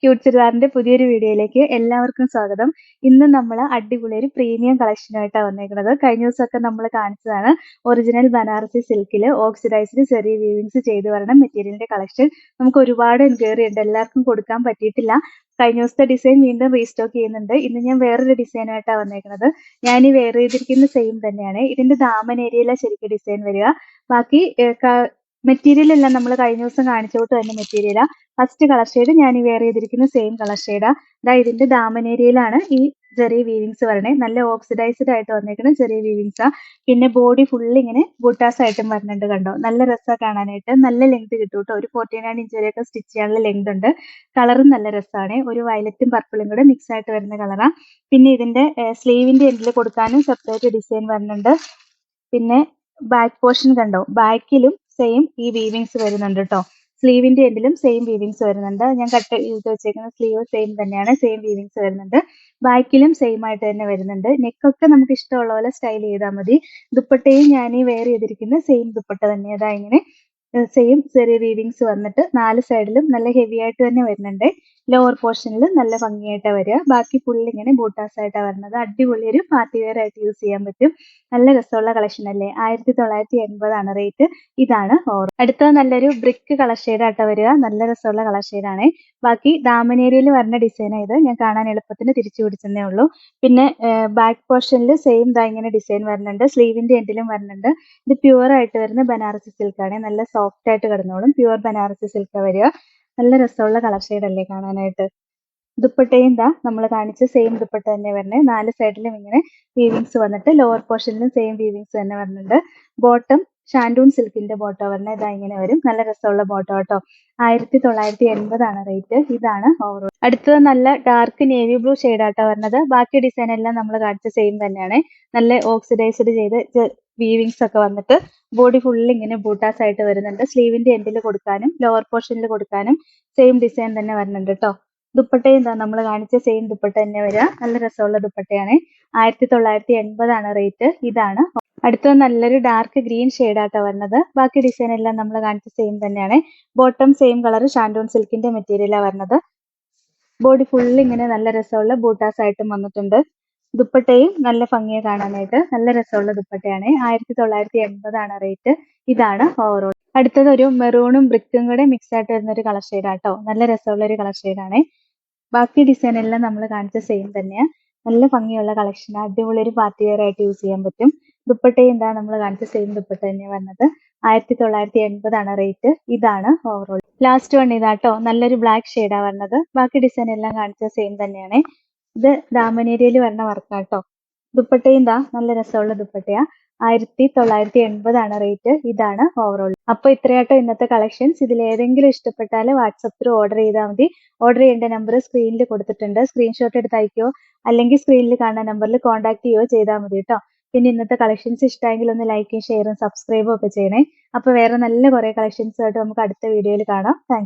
Cute ചുരിദാറിന്റെ പുതിയൊരു വീഡിയോയിലേക്ക് എല്ലാവർക്കും സ്വാഗതം. ഇന്ന് നമ്മൾ അടിപൊളി ഒരു പ്രീമിയം കളക്ഷനായിട്ടാണ് വന്നേക്കുന്നത്. കഴിഞ്ഞ ദിവസമൊക്കെ നമ്മൾ കാണിച്ചതാണ് ഒറിജിനൽ ബനാറസി സിൽക്കിൽ ഓക്സിഡൈസ്ഡ് ചെറിയ വീവിങ്സ് ചെയ്ത് വരണ മെറ്റീരിയലിന്റെ കളക്ഷൻ. നമുക്ക് ഒരുപാട് എൻക്വയറി ഉണ്ട്, എല്ലാവർക്കും കൊടുക്കാൻ പറ്റിയിട്ടില്ല. കഴിഞ്ഞ ദിവസത്തെ ഡിസൈൻ വീണ്ടും റീസ്റ്റോക്ക് ചെയ്യുന്നുണ്ട്. ഇന്ന് ഞാൻ വേറൊരു ഡിസൈനായിട്ടാണ് വന്നേക്കുന്നത്. ഞാൻ ഈ വെയർ ചെയ്തിരിക്കുന്ന സെയിം തന്നെയാണ്. ഇതിന്റെ ദാമൻ ഏരിയയിലാണ് ശരിക്കും ഡിസൈൻ വരിക. ബാക്കി മെറ്റീരിയൽ എല്ലാം നമ്മൾ കഴിഞ്ഞ ദിവസം കാണിച്ചോട്ട് തന്നെ മെറ്റീരിയലാ. ഫസ്റ്റ് കളർ ഷെയ്ഡ് ഞാൻ ഈ വെയർ ചെയ്തിരിക്കുന്ന സെയിം കളർ ഷെയ്ഡാ. ഇതിന്റെ ദാമൻ ഏരിയയിലാണ് ഈ ചെറിയ വീവിങ്സ് വരണേ. നല്ല ഓക്സിഡൈസ്ഡ് ആയിട്ട് വന്നേക്കുന്ന ചെറിയ വീവിങ്സാ. പിന്നെ ബോഡി ഫുള്ള് ഇങ്ങനെ ബുട്ടാസ് ആയിട്ടും വരുന്നുണ്ട്, കണ്ടോ? നല്ല രസമാണ് കാണാനായിട്ട്. നല്ല ലെങ്ത് കിട്ടും കേട്ടോ. ഒരു 49 ഇഞ്ച് വരെയൊക്കെ സ്റ്റിച്ച് ചെയ്യാനുള്ള ലെങ്ത് ഉണ്ട്. കളറും നല്ല രസമാണ്. ഒരു വയലറ്റും പർപ്പിളും കൂടെ മിക്സ് ആയിട്ട് വരുന്ന കളറാ. പിന്നെ ഇതിന്റെ സ്ലീവിന്റെ എൻഡിൽ കൊടുക്കാനും സെപ്പറേറ്റ് ഡിസൈൻ വരുന്നുണ്ട്. പിന്നെ ബാക്ക് പോർഷൻ കണ്ടോ, ബാക്കിലും സെയിം ഈ വീവിങ്സ് വരുന്നുണ്ട് കേട്ടോ. സ്ലീവിന്റെ എൻഡിലും സെയിം വീവിങ്സ് വരുന്നുണ്ട്. ഞാൻ കട്ട് ചെയ്ത് വെച്ചേക്കുന്ന സ്ലീവ് സെയിം തന്നെയാണ്, സെയിം വീവിങ്സ് വരുന്നുണ്ട്. ബാക്കിലും സെയിം ആയിട്ട് തന്നെ വരുന്നുണ്ട്. നെക്കൊക്കെ നമുക്ക് ഇഷ്ടമുള്ള പോലെ സ്റ്റൈൽ ചെയ്താൽ മതി. ദുപ്പട്ടയും ഞാൻ ഈ വെയർ ചെയ്തിരിക്കുന്ന സെയിം ദുപ്പട്ട തന്നെ. ഇങ്ങനെ സെയിം ചെറിയ വീവിങ്സ് വന്നിട്ട് 4 സൈഡിലും നല്ല ഹെവി ആയിട്ട് തന്നെ വരുന്നുണ്ട്. ലോവർ പോർഷനിൽ നല്ല ഭംഗിയായിട്ടാണ് വരിക. ബാക്കി ഫുള്ള് ഇങ്ങനെ ബൂട്ടാസ് ആയിട്ടാണ് വരുന്നത്. അടിപൊളി ഒരു പാർട്ടി വെയർ ആയിട്ട് യൂസ് ചെയ്യാൻ പറ്റും. നല്ല രസമുള്ള കളക്ഷൻ അല്ലേ? 1980 റേറ്റ്. ഇതാണ് ഓവർ. അടുത്തത് നല്ലൊരു ബ്രിക്ക് കളർ ഷെയ്ഡായിട്ടാ വരിക. നല്ല രസമുള്ള കളർ ഷെയ്ഡാണ്. ബാക്കി ദാമൻ ഏരിയയിൽ വരുന്ന ഡിസൈനാണ് ഇത്. ഞാൻ കാണാൻ എളുപ്പത്തിന് തിരിച്ചു പിടിച്ചെന്നേ ഉള്ളൂ. പിന്നെ ബാക്ക് പോർഷനിൽ സെയിം ഇങ്ങനെ ഡിസൈൻ വരുന്നുണ്ട്. സ്ലീവിന്റെ എൻഡിലും വരുന്നുണ്ട്. ഇത് പ്യുവർ ആയിട്ട് വരുന്ന ബനാറസി സിൽക്കാണ്. നല്ല സോഫ്റ്റ് ആയിട്ട് കിടന്നോളും. പ്യുവർ ബനാറസി സിൽക്കാ വരിക. നല്ല രസമുള്ള കളർ ഷെയ്ഡ് അല്ലേ കാണാനായിട്ട്? ദുപ്പട്ടയും നമ്മൾ കാണിച്ച സെയിം ദുപ്പട്ട തന്നെ വരുന്നത്. 4 സൈഡിലും ഇങ്ങനെ വീവിങ്സ് വന്നിട്ട് ലോവർ പോർഷനിലും സെയിം വീവിങ്സ് തന്നെ വരുന്നുണ്ട്. ബോട്ടം ഷാൻഡൂൺ സിൽക്കിന്റെ ബോട്ടം വരുന്നത് ഇങ്ങനെ വരും. നല്ല രസമുള്ള ബോട്ടം കേട്ടോ. 1980 റേറ്റ്. ഇതാണ് ഓവറോൾ. അടുത്തത് നല്ല ഡാർക്ക് നേവി ബ്ലൂ ഷെയ്ഡാട്ടോ വരുന്നത്. ബാക്കി ഡിസൈൻ എല്ലാം നമ്മൾ കാണിച്ച സെയിം തന്നെയാണ്. നല്ല ഓക്സിഡൈസ്ഡ് ചെയ്ത് വീവിങ്സ് ഒക്കെ വന്നിട്ട് ബോഡി ഫുള്ള് ഇങ്ങനെ ബൂട്ടാസ് ആയിട്ട് വരുന്നുണ്ട്. സ്ലീവിന്റെ എൻഡിൽ കൊടുക്കാനും ലോവർ പോർഷനിൽ കൊടുക്കാനും സെയിം ഡിസൈൻ തന്നെ വരുന്നുണ്ട് കേട്ടോ. ദുപ്പട്ടയും നമ്മൾ കാണിച്ച സെയിം ദുപ്പട്ട തന്നെ വരിക. നല്ല രസമുള്ള ദുപ്പട്ടയാണ്. 1980 റേറ്റ്. ഇതാണ്. അടുത്തത് നല്ലൊരു ഡാർക്ക് ഗ്രീൻ ഷെയ്ഡാട്ടോ വരുന്നത്. ബാക്കി ഡിസൈൻ എല്ലാം നമ്മൾ കാണിച്ച സെയിം തന്നെയാണ്. ബോട്ടം സെയിം കളർ ഷാൻഡൂൺ സിൽക്കിന്റെ മെറ്റീരിയലാണ് വരുന്നത്. ബോഡി ഫുള്ള് ഇങ്ങനെ നല്ല രസമുള്ള ബൂട്ടാസ് ആയിട്ടും വന്നിട്ടുണ്ട്. ദുപ്പട്ടയും നല്ല ഭംഗിയെ കാണാനായിട്ട്. നല്ല രസമുള്ള ദുപ്പട്ടയാണ്. 1980 റേറ്റ്. ഇതാണ് ഓവറോൾ. അടുത്തത് ഒരു മെറൂണും ബ്രിക്കും കൂടെ മിക്സ് ആയിട്ട് വരുന്ന ഒരു കളർ ഷെയ്ഡാട്ടോ. നല്ല രസമുള്ള ഒരു കളർ ഷെയ്ഡാണ്. ബാക്കി ഡിസൈൻ എല്ലാം നമ്മൾ കാണിച്ച സെയിം തന്നെയാണ്. നല്ല ഭംഗിയുള്ള കളക്ഷനാണ്. അടിപൊളി ഒരു പാർട്ടി വെയർ ആയിട്ട് യൂസ് ചെയ്യാൻ പറ്റും. ദുപ്പട്ടയും നമ്മൾ കാണിച്ച സെയിം ദുപ്പട്ട തന്നെയാണ് വരുന്നത്. 1980 റേറ്റ്. ഇതാണ് ഓവറോൾ. ലാസ്റ്റ് വൺ ഇതാട്ടോ. നല്ലൊരു ബ്ലാക്ക് ഷെയ്ഡാണ് വരുന്നത്. ബാക്കി ഡിസൈൻ എല്ലാം കാണിച്ച സെയിം തന്നെയാണ്. ഇത് ദാമൻ ഏരിയയിൽ വരുന്ന വർക്കാട്ടോ. ദുപ്പട്ടയും നല്ല രസമുള്ള ദുപ്പട്ടയാ. 1980 റേറ്റ്. ഇതാണ് ഓവറോൾ. അപ്പൊ ഇത്രയാട്ടോ ഇന്നത്തെ കളക്ഷൻസ്. ഇതിൽ ഏതെങ്കിലും ഇഷ്ടപ്പെട്ടാൽ വാട്സപ്പ് ത്രൂ ഓർഡർ ചെയ്താൽ മതി. ഓർഡർ ചെയ്യേണ്ട നമ്പർ സ്ക്രീനിൽ കൊടുത്തിട്ടുണ്ട്. സ്ക്രീൻഷോട്ട് എടുത്ത് അയക്കുകയോ അല്ലെങ്കിൽ സ്ക്രീനിൽ കാണുന്ന നമ്പറിൽ കോൺടാക്ട് ചെയ്യുകയോ ചെയ്താൽ മതി കേട്ടോ. പിന്നെ ഇന്നത്തെ കളക്ഷൻസ് ഇഷ്ടമെങ്കിൽ ഒന്ന് ലൈക്കും ഷെയറും സബ്സ്ക്രൈബും ഒക്കെ ചെയ്യണേ. അപ്പൊ വേറെ നല്ല കുറെ കളക്ഷൻസ് ആയിട്ട് നമുക്ക് അടുത്ത വീഡിയോയിൽ കാണാം. താങ്ക്